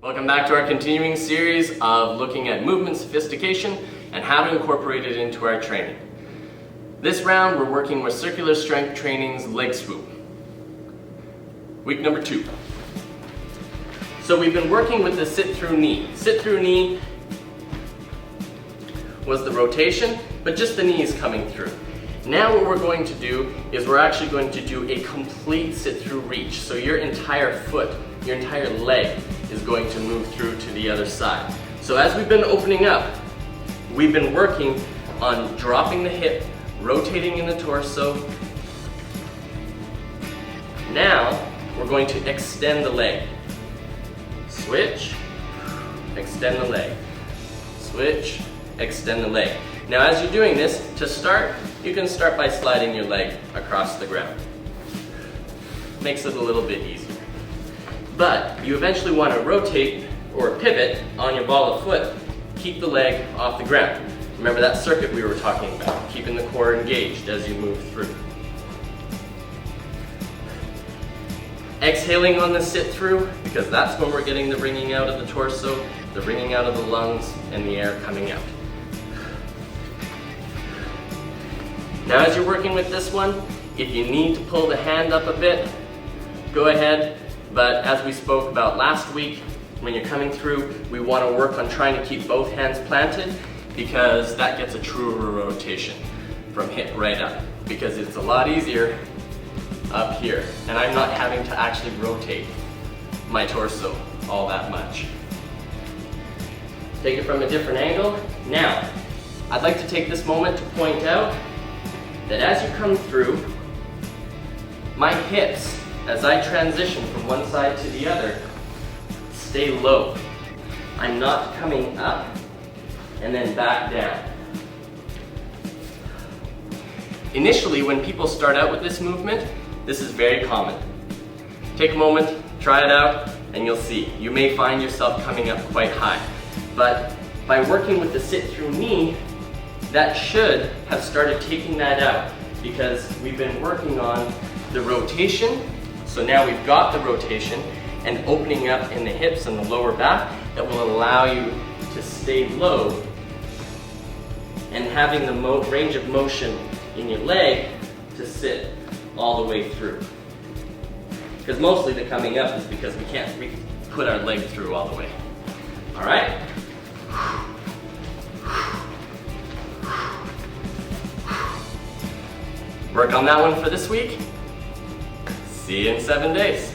Welcome back to our continuing series of looking at movement sophistication and how to incorporate it into our training. This round we're working with Circular Strength Training's leg swoop. Week number 2. So we've been working with the sit-through knee. Sit-through knee was the rotation, but just the knee is coming through. Now what we're going to do is we're actually going to do a complete sit-through reach. So your entire foot, your entire leg is going to move through to the other side. So as we've been opening up, we've been working on dropping the hip, rotating in the torso. Now we're going to extend the leg. Switch, extend the leg. Switch, extend the leg. Now as you're doing this, to start, you can start by sliding your leg across the ground. Makes it a little bit easier. But you eventually want to rotate or pivot on your ball of foot. Keep the leg off the ground. Remember that circuit we were talking about, keeping the core engaged as you move through. Exhaling on the sit through, because that's when we're getting the wringing out of the torso, the wringing out of the lungs, and the air coming out. Now as you're working with this one, if you need to pull the hand up a bit, go ahead. But as we spoke about last week, when you're coming through, we want to work on trying to keep both hands planted because that gets a truer rotation from hip right up, because it's a lot easier up here. And I'm not having to actually rotate my torso all that much. Take it from a different angle. Now, I'd like to take this moment to point out that as you come through, my hips, as I transition from one side to the other, stay low. I'm not coming up and then back down. Initially, when people start out with this movement, this is very common. Take a moment, try it out, and you'll see. You may find yourself coming up quite high. But by working with the sit-through knee, that should have started taking that out, because we've been working on the rotation. So now we've got the rotation and opening up in the hips and the lower back that will allow you to stay low and having the range of motion in your leg to sit all the way through. Because mostly the coming up is because we can't put our leg through all the way. All right? Work on that one for this week. See you in 7 days.